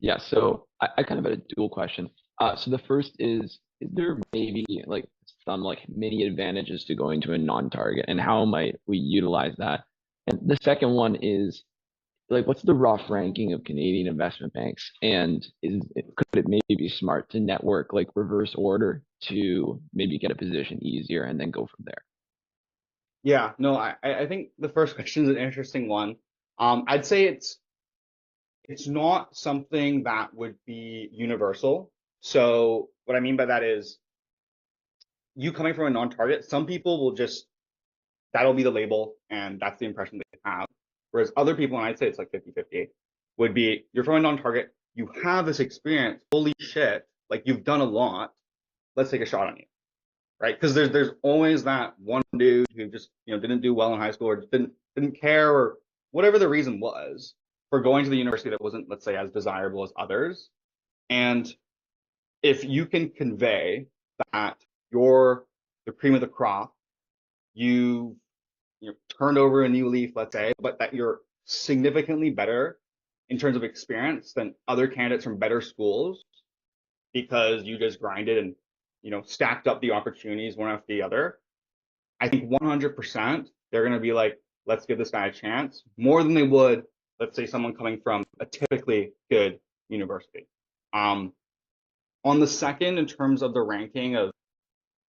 Yeah, so I kind of had a dual question. So the first is there maybe like some like many advantages to going to a non-target, and how might we utilize that? And the second one is like, what's the rough ranking of Canadian investment banks? And could it maybe be smart to network like reverse order to maybe get a position easier and then go from there? Yeah, no, I think the first question is an interesting one. I'd say it's not something that would be universal. So what I mean by that is you coming from a non-target, some people will just, that'll be the label and that's the impression they have. Whereas other people, and I'd say it's like 50-50, would be you're from a non-target, you have this experience, holy shit, like you've done a lot, let's take a shot on you, right? Because there's always that one dude who just didn't do well in high school or didn't care or whatever the reason was for going to the university that wasn't, let's say, as desirable as others. And if you can convey that you're the cream of the crop, you turned over a new leaf, let's say, but that you're significantly better in terms of experience than other candidates from better schools because you just grinded and stacked up the opportunities one after the other, I think 100% they're going to be like, let's give this guy a chance, more than they would, let's say, someone coming from a typically good university. On the second, in terms of the ranking of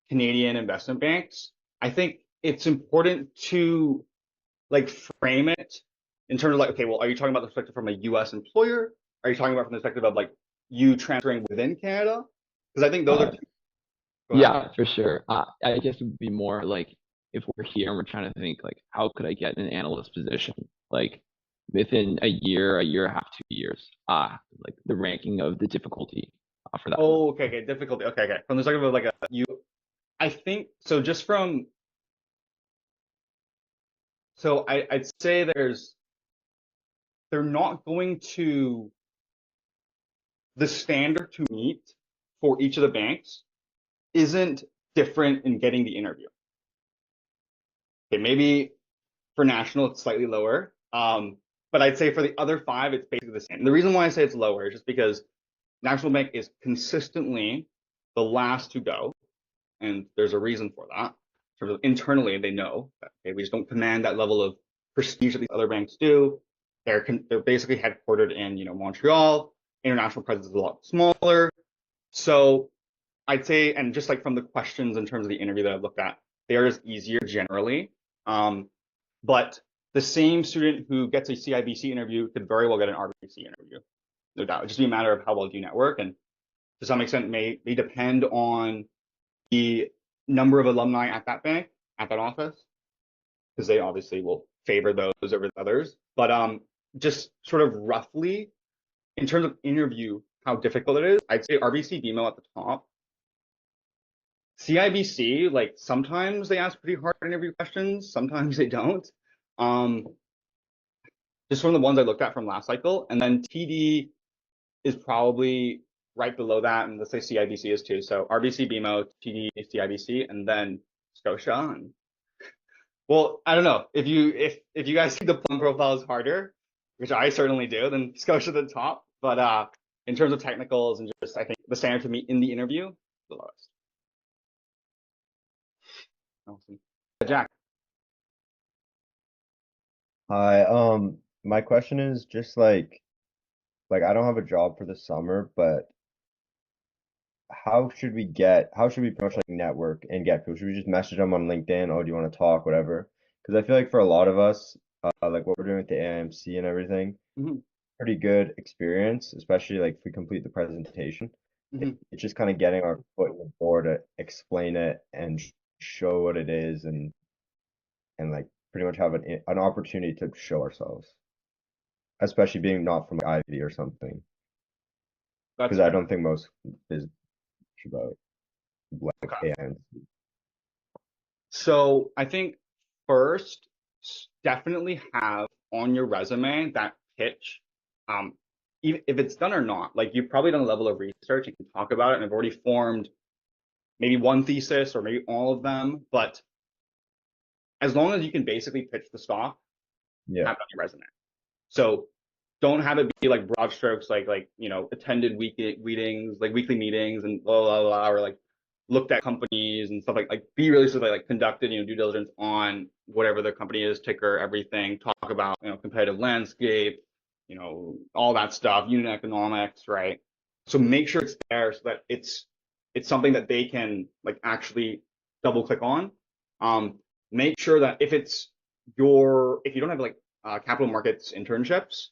Canadian investment banks, I think it's important to like frame it in terms of like, okay, well, are you talking about the perspective from a US employer? Are you talking about from the perspective of like you transferring within Canada? Because I think those are two. Yeah, for sure. I guess it would be more like if we're here and we're trying to think like, how could I get an analyst position? Like within a year and a half, 2 years. Like the ranking of the difficulty for that. Oh, okay, difficulty. Okay. From the perspective of like I think so. Just from I'd say they're not going to, the standard to meet for each of the banks isn't different in getting the interview. Okay, maybe for national it's slightly lower, but I'd say for the other five it's basically the same. And the reason why I say it's lower is just because National Bank is consistently the last to go, and there's a reason for that. Sort of internally, they know that we just don't command that level of prestige that these other banks do. They're basically headquartered in Montreal. International presence is a lot smaller. So I'd say, and just like from the questions in terms of the interview that I've looked at, they are just easier generally. But the same student who gets a CIBC interview could very well get an RBC interview, no doubt. It'd just be a matter of how well do you network, and to some extent may depend on the number of alumni at that bank, at that office, because they obviously will favor those over others. But just sort of roughly, in terms of interview, how difficult it is, I'd say RBC BMO at the top. CIBC, like sometimes they ask pretty hard interview questions, sometimes they don't. Just from the ones I looked at from last cycle, and then TD is probably right below that, and let's say CIBC is too. So RBC, BMO, TD, CIBC, and then Scotia. And well, I don't know if you guys think the plum profile is harder, which I certainly do, then Scotia at the top. But in terms of technicals and just I think the standard to meet in the interview, the lowest. Awesome. Jack. Hi, my question is just like I don't have a job for the summer, but how should we pretty much like network and get people? Should we just message them on LinkedIn? Oh, do you want to talk, whatever? Because I feel like for a lot of us, like what we're doing with the AIMC and everything, Mhm. pretty good experience, especially like if we complete the presentation. Mhm. It's just kind of getting our foot in the door to explain it and show what it is and like pretty much have an opportunity to show ourselves, especially being not from like Ivy or something, That's because I don't think most is about like okay. and So I think first, definitely have on your resume that pitch. Even if it's done or not, like you've probably done a level of research, you can talk about it and have already formed maybe one thesis or maybe all of them. But as long as you can basically pitch the stock, yeah, have it on your resume. So don't have it be like broad strokes, like attended weekly meetings, like weekly meetings and blah blah blah, or like looked at companies and stuff like be really sort of like conducted due diligence on whatever the company is, ticker, everything. Talk about competitive landscape, all that stuff, unit economics, right? So make sure it's there so that it's something that they can like actually double click on. Make sure that if you don't have like capital markets internships,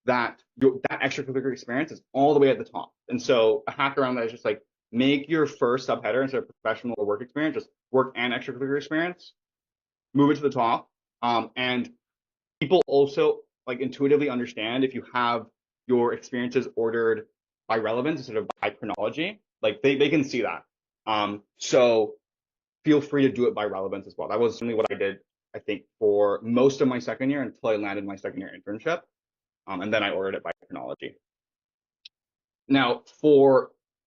that that extracurricular experience is all the way at the top. And so a hack around that is just like make your first subheader instead of professional or work experience, just work and extracurricular experience, move it to the top. And people also like intuitively understand if you have your experiences ordered by relevance instead of by chronology, like they can see that. So feel free to do it by relevance as well. That was certainly what I did, I think, for most of my second year until I landed my second year internship. And then I ordered it by chronology. Now,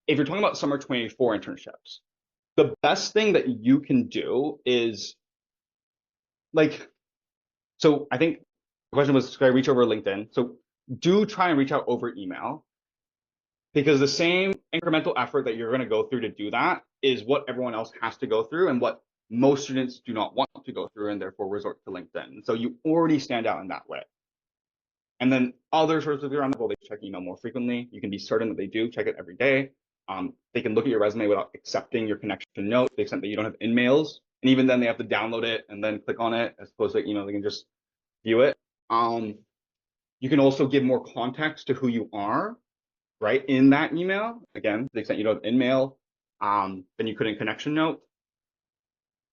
if you're talking about summer 2024 internships, the best thing that you can do is so I think the question was, should I reach over LinkedIn? So do try and reach out over email, because the same incremental effort that you're going to go through to do that is what everyone else has to go through and what most students do not want to go through and therefore resort to LinkedIn. So you already stand out in that way. And then other sources of around the world, they check email more frequently. You can be certain that they do check it every day. They can look at your resume without accepting your connection note to the extent that you don't have in-mails. And even then they have to download it and then click on it as opposed to, they can just view it. You can also give more context to who you are, right, in that email. Again, to the extent you don't have in-mail, then you could in connection note.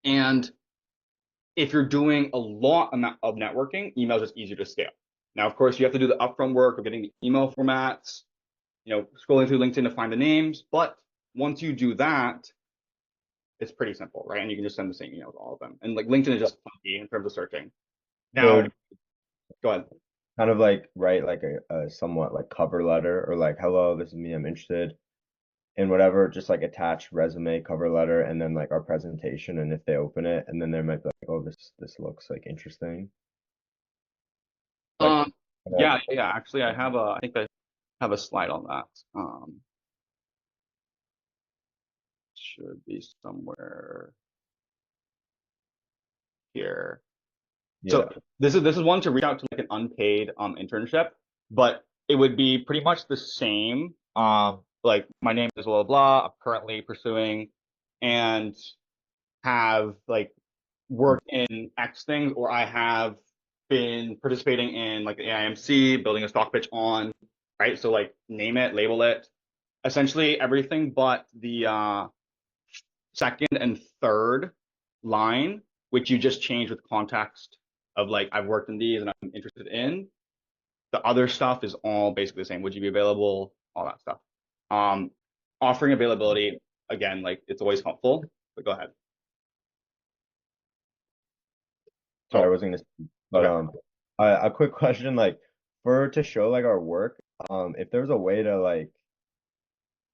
And if you're doing a lot of networking, email is just easier to scale. Now, of course, you have to do the upfront work of getting the email formats, scrolling through LinkedIn to find the names. But once you do that, it's pretty simple, right? And you can just send the same email to all of them. And like LinkedIn is just funky in terms of searching. Now, so go ahead. kind of like write like a somewhat like cover letter or like, hello, this is me, I'm interested in whatever, just like attach resume, cover letter, and then like our presentation. And if they open it, and then they might be like, oh, this looks like interesting. Like, yeah. Actually, I think I have a slide on that. Should be somewhere here. yeah. So this is one to reach out to like an unpaid internship, but it would be pretty much the same. Like my name is blah blah blah. I'm currently pursuing, and have like worked in X things, or I have been participating in like the AIMC, building a stock pitch on, right? So like name it, label it, essentially everything but the second and third line, which you just change with context of like, I've worked in these and I'm interested in. The other stuff is all basically the same. Would you be available? All that stuff. Offering availability, again, like it's always helpful, but go ahead. Sorry, I wasn't gonna speak, but Okay. a quick question, like to show like our work, if there's a way to like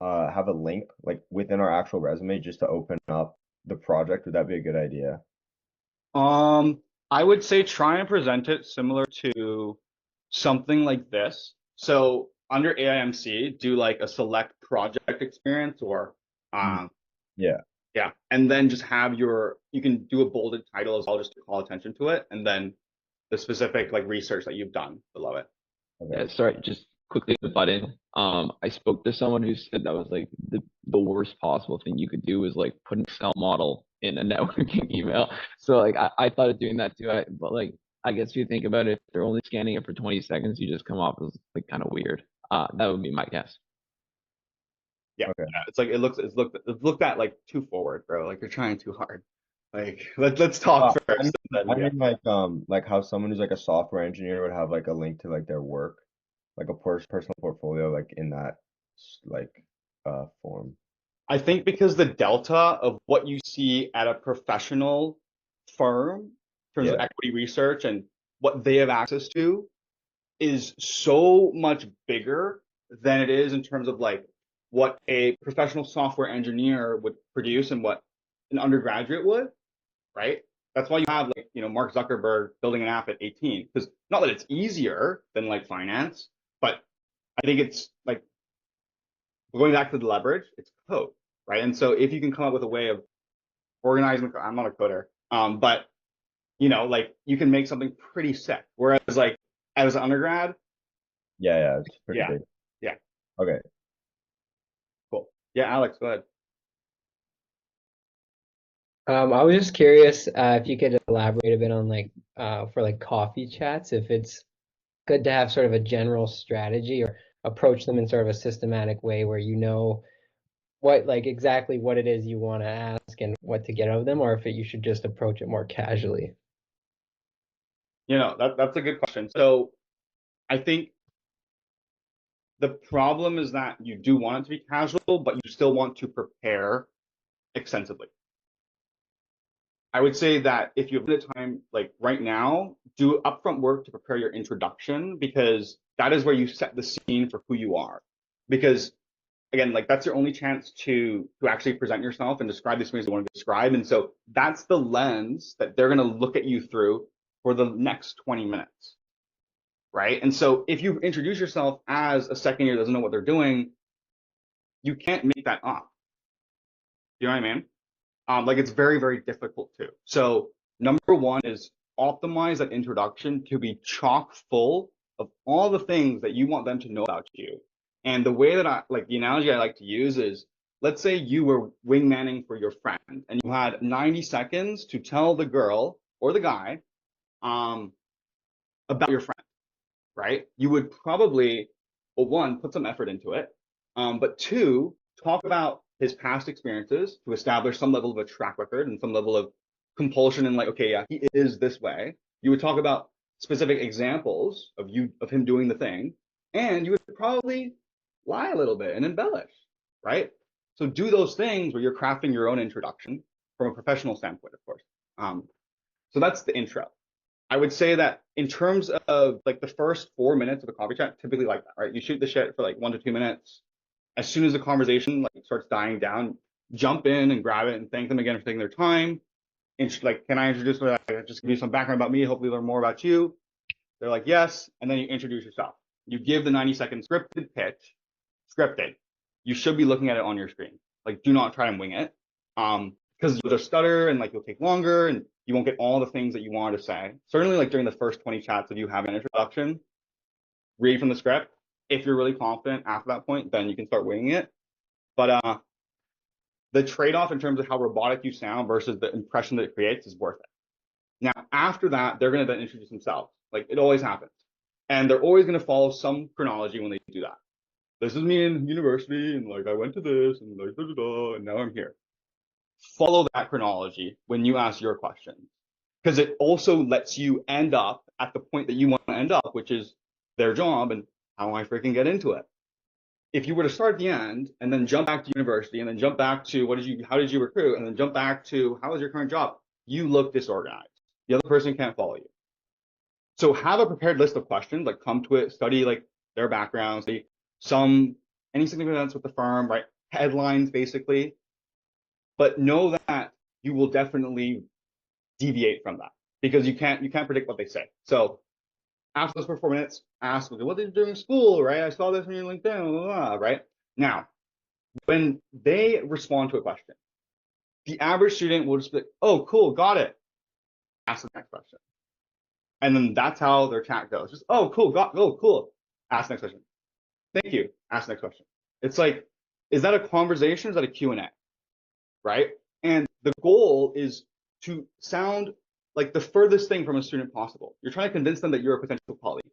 have a link like within our actual resume just to open up the project, would that be a good idea? I would say try and present it similar to something like this. So under AIMC, do like a select project experience or Yeah. yeah, and then just have you can do a bolded title as well just to call attention to it, and then the specific like research that you've done below it. Yeah, Okay. sorry, just quickly the button. I spoke to someone who said that was like the worst possible thing you could do was like put an Excel model in a networking email. So like I thought of doing that too. But like I guess if you think about it, if they're only scanning it for 20 seconds, you just come off as like kind of weird. That would be my guess. Yeah, Okay. yeah, it's like it's looked at like too forward, bro. Like you're trying too hard. Like let's talk I first. mean, And I then, yeah. mean like how someone who's like a software engineer would have like a link to like their work, like a personal portfolio, like in that like form. I think because the delta of what you see at a professional firm in terms of Yeah. equity research and what they have access to is so much bigger than it is in terms of like what a professional software engineer would produce and what an undergraduate would, right? That's why you have like, Mark Zuckerberg building an app at 18, because not that it's easier than like finance, but I think it's like going back to the leverage, it's code, right? And so if you can come up with a way of organizing, I'm not a coder, but like you can make something pretty sick. Whereas like as an undergrad, Yeah, it's pretty yeah, big. yeah, Okay. cool. Yeah, Alex, go ahead. I was just curious if you could elaborate a bit on like for like coffee chats, if it's good to have sort of a general strategy or approach them in sort of a systematic way where you know what like exactly what it is you want to ask and what to get out of them, or if you should just approach it more casually. That's a good question. So I think the problem is that you do want it to be casual, but you still want to prepare extensively. I would say that if you have the time, like right now, do upfront work to prepare your introduction, because that is where you set the scene for who you are. Because again, like that's your only chance to actually present yourself and describe the experience you want to describe. And so that's the lens that they're going to look at you through for the next 20 minutes. Right. And so if you introduce yourself as a second year that doesn't know what they're doing, you can't make that up. You know what I mean? Like it's very, very difficult to. So number one is optimize that introduction to be chock full of all the things that you want them to know about you. And the way that the analogy I like to use is, let's say you were wingmanning for your friend and you had 90 seconds to tell the girl or the guy about your friend, right? You would probably, well, one, put some effort into it, but two, talk about his past experiences to establish some level of a track record and some level of compulsion and like, okay, yeah, he is this way. You would talk about specific examples of him doing the thing, and you would probably lie a little bit and embellish, right? So do those things where you're crafting your own introduction from a professional standpoint, of course. So that's the intro. I would say that in terms of like the first 4 minutes of a coffee chat, typically like that, right? You shoot the shit for like 1 to 2 minutes. As soon as the conversation like starts dying down, jump in and grab it and thank them again for taking their time. And like, can I introduce myself? Just give you some background about me, hopefully learn more about you. They're like, yes. And then you introduce yourself. You give the 90-second scripted pitch, scripted. You should be looking at it on your screen. Like, do not try and wing it. Because you'll just stutter and like you'll take longer and you won't get all the things that you wanted to say. Certainly, like during the first 20 chats, if you have an introduction, read from the script. If you're really confident after that point, then you can start winging it. But the trade-off in terms of how robotic you sound versus the impression that it creates is worth it. Now, after that, they're going to then introduce themselves. Like it always happens. And they're always going to follow some chronology when they do that. This is me in university, and like I went to this, and like and now I'm here. Follow that chronology when you ask your questions, because it also lets you end up at the point that you want to end up, which is their job and how do I freaking get into it. If you were to start at the end and then jump back to university and then jump back to how did you recruit and then jump back to how is your current job, you look disorganized. The other person can't follow you. So have a prepared list of questions, like come to it, study like their backgrounds, any significance with the firm, right? Headlines basically, but know that you will definitely deviate from that because you can't predict what they say. So after those 4 minutes, ask what did you do in school, right? I saw this on your LinkedIn, blah, blah, blah, right? Now, when they respond to a question, the average student will just be like, oh, cool, got it. Ask the next question. And then that's how their chat goes. Just, oh, cool, cool. Ask the next question. Thank you. Ask the next question. It's like, is that a conversation? Is that a Q&A? Right? And the goal is to sound like the furthest thing from a student possible. You're trying to convince them that you're a potential colleague.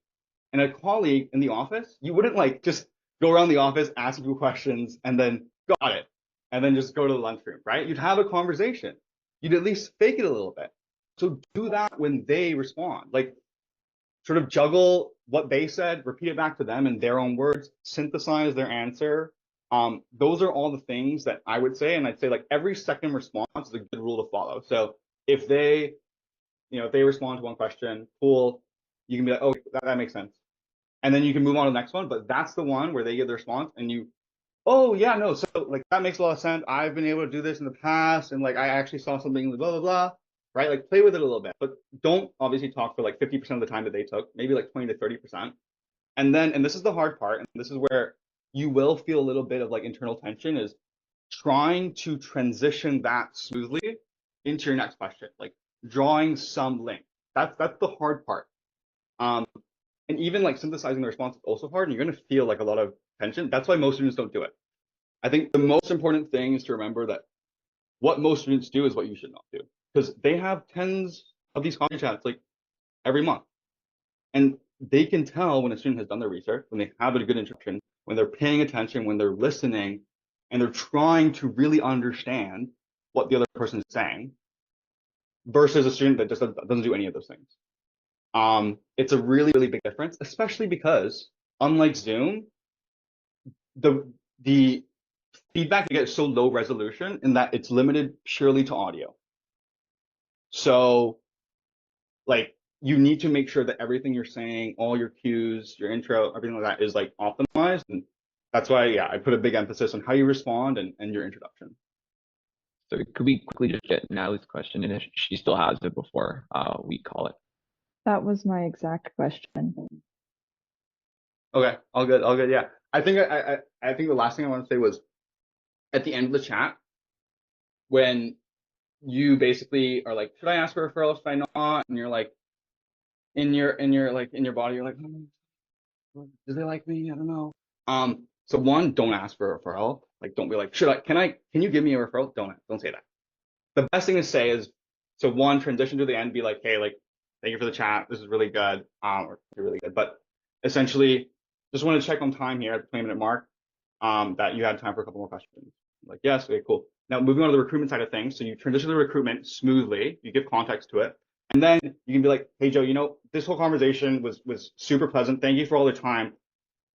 And a colleague in the office, you wouldn't like just go around the office, ask you questions, and then got it. And then just go to the lunchroom, right? You'd have a conversation. You'd at least fake it a little bit. So do that when they respond. Like sort of juggle what they said, repeat it back to them in their own words, synthesize their answer. Those are all the things that I would say. And I'd say like every second response is a good rule to follow. So if they respond to one question, cool, you can be like, oh, that makes sense. And then you can move on to the next one. But that's the one where they give the response and you, oh yeah, no, so like that makes a lot of sense. I've been able to do this in the past, and like I actually saw something, blah blah blah, right? Like play with it a little bit, but don't obviously talk for like 50% of the time that they took, maybe like 20 to 30%. And this is the hard part, and this is where you will feel a little bit of like internal tension, is trying to transition that smoothly into your next question, like drawing some link. That's the hard part. And even like synthesizing the response is also hard, and you're going to feel like a lot of tension. That's why most students don't do it. I think the most important thing is to remember that what most students do is what you should not do, because they have tens of these coffee chats like every month. And they can tell when a student has done their research, when they have a good introduction, when they're paying attention, when they're listening, and they're trying to really understand what the other person is saying, versus a student that just doesn't do any of those things. It's a really, really big difference, especially because unlike Zoom, the feedback you get is so low resolution in that it's limited purely to audio. So like you need to make sure that everything you're saying, all your cues, your intro, everything like that is like optimized. And that's why, yeah, I put a big emphasis on how you respond and your introduction. So could we quickly just get Natalie's question, and if she still has it before we call it? That was my exact question. Okay, all good. Yeah, I think I think the last thing I want to say was at the end of the chat, when you basically are like, should I ask for a referral? Should I not? And you're like, in your body, you're like, do they like me? I don't know. So one, don't ask for a referral. Like, don't be like, can you give me a referral? Don't say that. The best thing to say is, so one, transition to the end, be like, hey, like, thank you for the chat. This is really good. Or you're really good. But essentially, just want to check on time here at the 20-minute mark, that you had time for a couple more questions. Like, yes, okay, cool. Now moving on to the recruitment side of things. So you transition to the recruitment smoothly, you give context to it. And then you can be like, hey, Joe, this whole conversation was super pleasant. Thank you for all the time.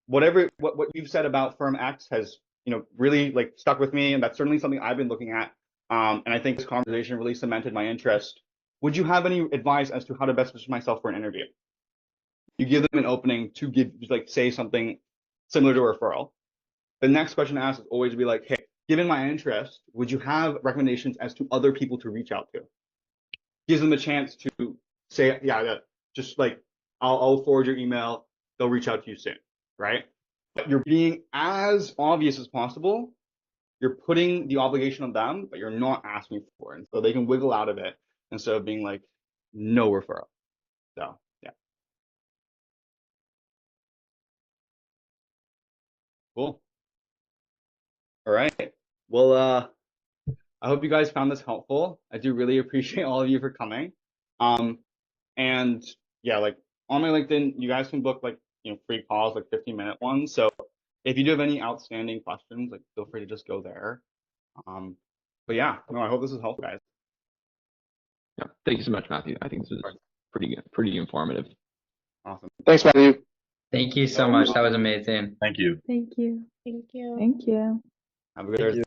What you've said about firm X has, really like stuck with me. And that's certainly something I've been looking at. And I think this conversation really cemented my interest. Would you have any advice as to how to best position myself for an interview? You give them an opening to say something similar to a referral. The next question asked is always be like, hey, given my interest, would you have recommendations as to other people to reach out to? Gives them a chance to say, yeah, just like, I'll forward your email. They'll reach out to you soon, right? But you're being as obvious as possible. You're putting the obligation on them, but you're not asking for it. And so they can wiggle out of it instead of being like, no referral. So, yeah. Cool. All right. Well, I hope you guys found this helpful. I do really appreciate all of you for coming. And yeah, like on my LinkedIn, you guys can book like, free calls, like 15-minute ones. So if you do have any outstanding questions, like feel free to just go there. But yeah, no, I hope this is helpful, guys. Yeah, thank you so much, Matthew. I think this was pretty informative. Awesome. Thanks, Matthew. Thank you so much. That was amazing. Thank you. Thank you. Thank you. Thank you. Have a good Thursday.